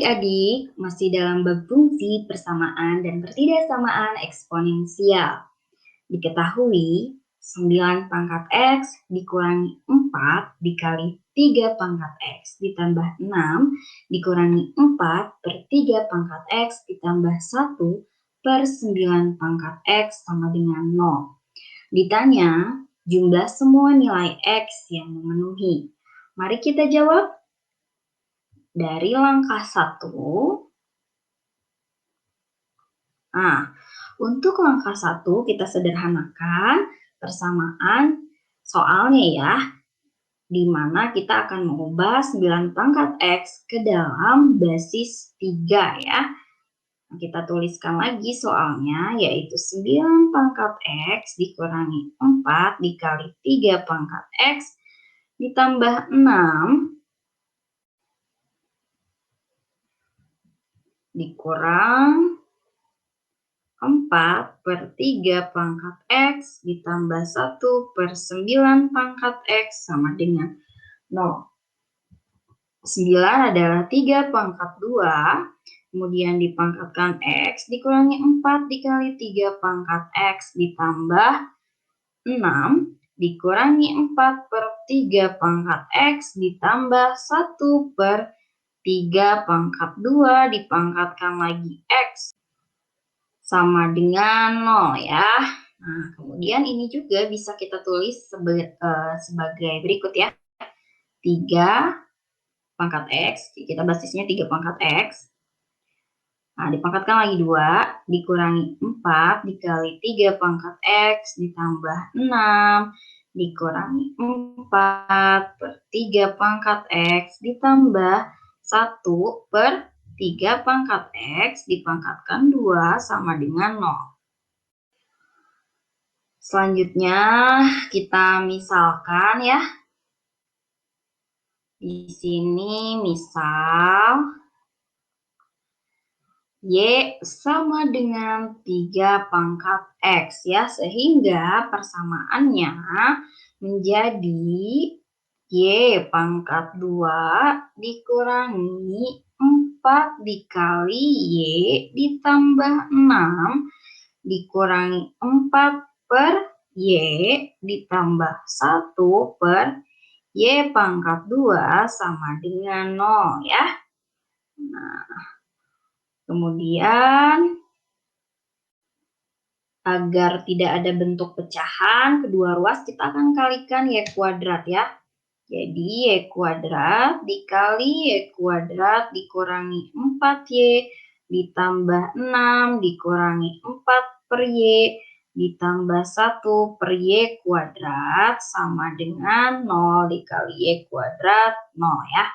adik-adik, masih dalam bab fungsi persamaan dan pertidaksamaan eksponensial. Diketahui 9 pangkat X dikurangi 4 dikali 3 pangkat X ditambah 6 dikurangi 4 per 3 pangkat X ditambah 1 per 9 pangkat X sama dengan 0. Ditanya jumlah semua nilai X yang memenuhi. Mari kita jawab. Dari langkah 1, untuk langkah 1 kita sederhanakan persamaan soalnya ya, di mana kita akan mengubah 9 pangkat X ke dalam basis 3 ya. Kita tuliskan lagi soalnya, yaitu 9 pangkat X dikurangi 4 dikali 3 pangkat X ditambah 6 dikurang 4 per 3 pangkat X ditambah 1 per 9 pangkat X sama dengan 0. 9 adalah 3 pangkat 2, kemudian dipangkatkan X dikurangi 4 dikali 3 pangkat X ditambah 6 dikurangi 4 per 3 pangkat X ditambah 1 per 3 pangkat 2 dipangkatkan lagi X sama dengan 0 ya. Nah, kemudian ini juga bisa kita tulis sebagai berikut ya. 3 pangkat X, kita basisnya 3 pangkat X. Nah, dipangkatkan lagi 2, dikurangi 4 dikali 3 pangkat X ditambah 6 dikurangi 4 per 3 pangkat X ditambah 1 per 3 pangkat X dipangkatkan 2 sama dengan 0. Selanjutnya kita misalkan ya. Di sini misal Y sama dengan 3 pangkat X ya, sehingga persamaannya menjadi Y pangkat 2 dikurangi 4 dikali Y ditambah 6 dikurangi 4 per Y ditambah 1 per Y pangkat 2 sama dengan 0 ya. Nah, kemudian agar tidak ada bentuk pecahan kedua ruas kita akan kalikan Y kuadrat ya. Jadi Y kuadrat dikali Y kuadrat dikurangi 4Y ditambah 6 dikurangi 4 per Y ditambah 1 per Y kuadrat sama dengan 0 dikali Y kuadrat 0 ya.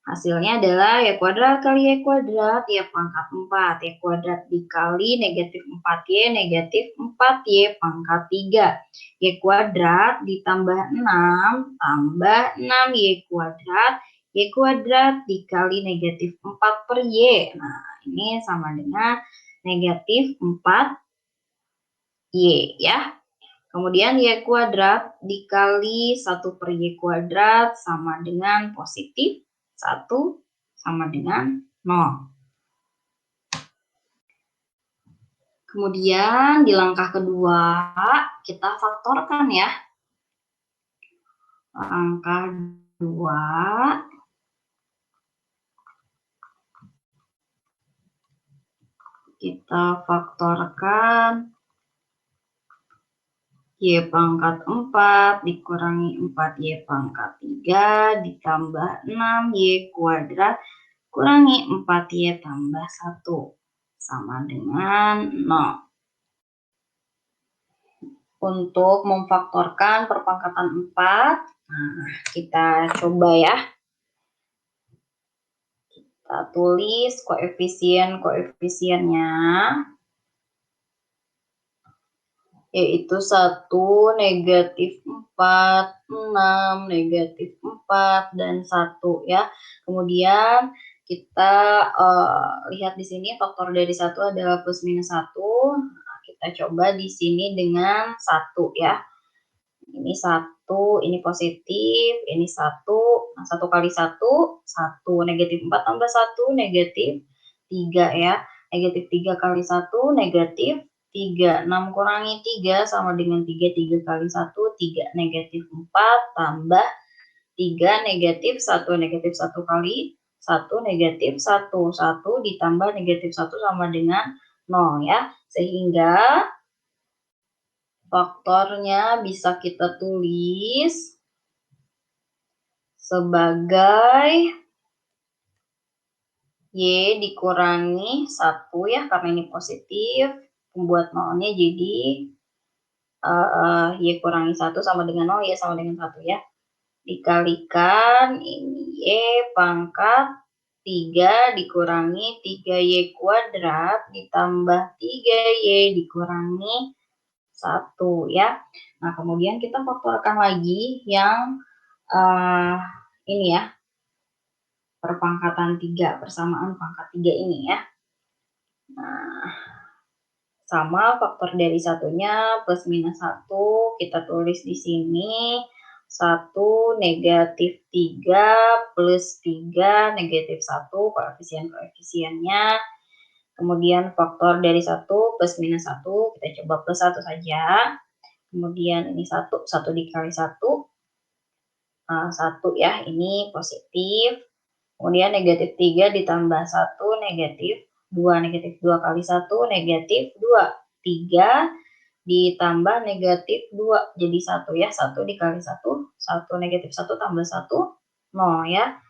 Hasilnya adalah Y kuadrat kali Y kuadrat, Y pangkat 4. Y kuadrat dikali negatif 4Y, negatif 4Y pangkat 3. Y kuadrat ditambah 6, tambah 6Y kuadrat. Y kuadrat dikali negatif 4 per Y. Nah, ini sama dengan negatif 4Y ya. Kemudian Y kuadrat dikali 1 per Y kuadrat sama dengan positif 1 sama dengan 0. Kemudian di langkah kedua kita faktorkan ya. Langkah 2 kita faktorkan Y pangkat 4 dikurangi 4Y pangkat 3 ditambah 6Y kuadrat kurangi 4Y tambah 1 sama dengan 0. Untuk memfaktorkan perpangkatan 4, nah, kita coba ya. Kita tulis koefisiennya. Yaitu 1, negatif 4, 6, negatif 4, dan 1 ya. Kemudian kita lihat di sini faktor dari 1 adalah plus minus 1. Nah, kita coba di sini dengan 1 ya. Ini 1 1, ini positif, ini 1, nah 1 kali 1, 1, negatif 4 tambah 1, negatif 3 ya, negatif 3 kali 1, negatif 3, 6 kurangi 3 sama dengan 3, 3 kali 1, 3, negatif 4 tambah 3, negatif 1, negatif 1 kali 1, negatif 1, 1 ditambah negatif 1 sama dengan 0 ya, sehingga faktornya bisa kita tulis sebagai Y dikurangi 1 ya, karena ini positif, membuat nolnya jadi Y kurangi 1 sama dengan 0, Y sama dengan 1 ya. Dikalikan ini Y pangkat 3 dikurangi 3Y kuadrat ditambah 3Y dikurangi 1 ya. Nah, kemudian kita faktorkan lagi yang ini ya, perpangkatan 3, persamaan pangkat 3 ini ya. Nah, sama faktor dari satunya plus minus 1, kita tulis di sini 1 negatif 3 plus 3 negatif 1, koefisien-koefisiennya. Kemudian faktor dari 1 plus minus 1, kita coba plus 1 saja. Kemudian ini 1 dikali 1, 1 ya, ini positif. Kemudian negatif 3 ditambah 1, negatif 2. Negatif 2 kali 1, negatif 2. 3 ditambah negatif 2, jadi 1 ya. 1 dikali 1, 1 negatif 1 tambah 1, 0 ya.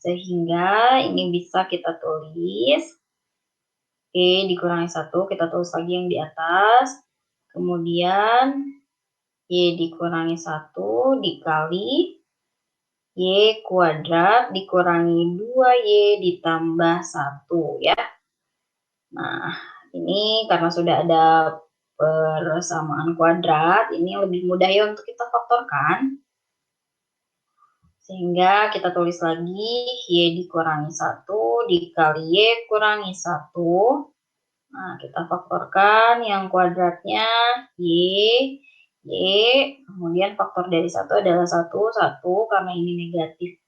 Sehingga ini bisa kita tulis E dikurangi 1, kita tulis lagi yang di atas. Kemudian Y dikurangi 1 dikali Y kuadrat dikurangi 2Y ditambah 1 ya. Nah, ini karena sudah ada persamaan kuadrat, ini lebih mudah ya untuk kita faktorkan. Sehingga kita tulis lagi Y dikurangi 1 dikali Y kurangi 1. Nah, kita faktorkan yang kuadratnya Y, kemudian faktor dari 1 adalah 1, karena ini negatif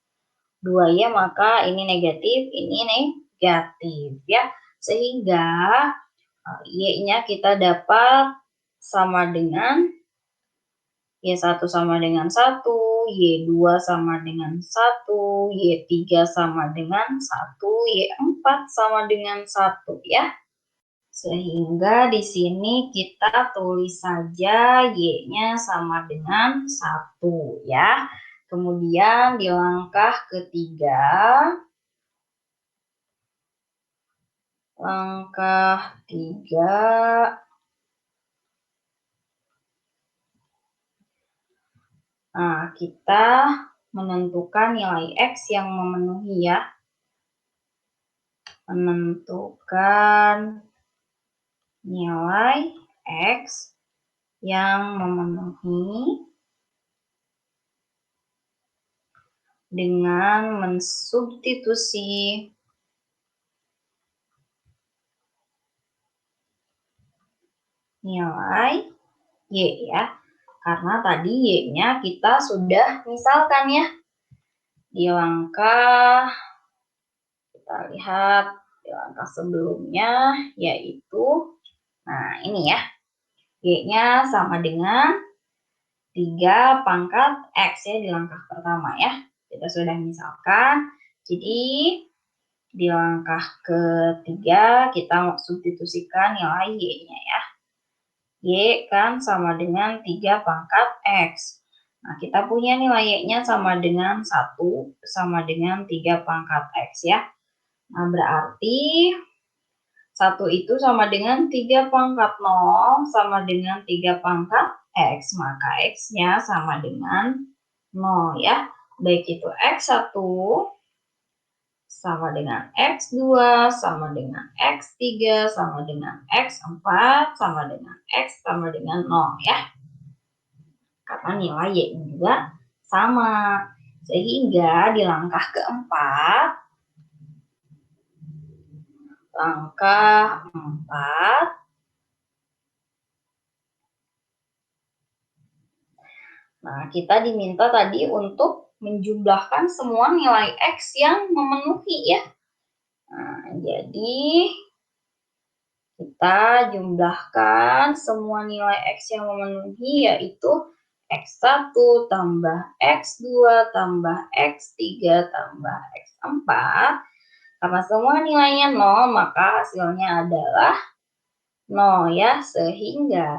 2 ya, maka ini negatif, ini negatif ya. Sehingga Y-nya kita dapat sama dengan Y1 sama dengan 1, Y2 sama dengan 1, Y3 sama dengan 1, Y4 sama dengan 1 ya. Sehingga di sini kita tulis saja Y-nya sama dengan 1 ya. Kemudian di langkah ketiga, nah, kita menentukan nilai X yang memenuhi ya. Menentukan nilai X yang memenuhi dengan mensubstitusi nilai Y ya. Karena tadi Y-nya kita sudah misalkan ya. Di langkah, kita lihat di langkah sebelumnya, yaitu, nah ini ya. Y-nya sama dengan 3 pangkat X ya di langkah pertama ya. Kita sudah misalkan. Jadi di langkah ketiga kita substitusikan nilai Y-nya ya. Y kan sama dengan 3 pangkat X. Nah, kita punya nilai Y-nya sama dengan 1 sama dengan 3 pangkat X ya. Nah, berarti 1 itu sama dengan 3 pangkat 0 sama dengan 3 pangkat X. Maka X-nya sama dengan 0 ya. Baik itu X1 sama dengan X2, sama dengan X3, sama dengan X4, sama dengan X sama dengan 0 ya. Karena nilai Y juga sama. Sehingga di langkah keempat, Nah, kita diminta tadi untuk menjumlahkan semua nilai X yang memenuhi ya. Nah, jadi kita jumlahkan semua nilai X yang memenuhi, yaitu X1 tambah X2 tambah X3 tambah X4. Karena semua nilainya 0, maka hasilnya adalah 0 ya. Sehingga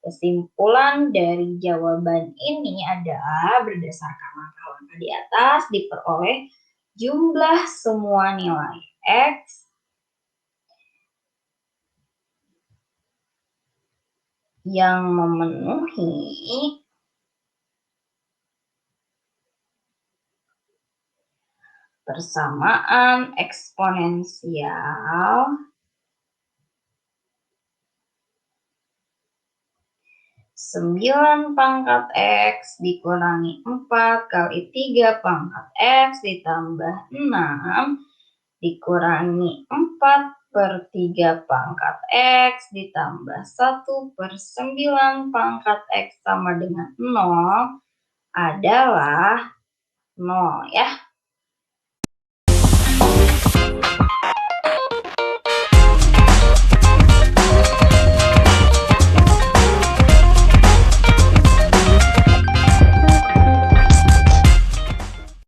kesimpulan dari jawaban ini adalah berdasarkan langkah-langkah di atas diperoleh jumlah semua nilai X yang memenuhi persamaan eksponensial 9 pangkat X dikurangi 4 kali 3 pangkat X ditambah 6 dikurangi 4/3 pangkat X ditambah 1/9 pangkat X sama dengan 0 adalah 0 ya.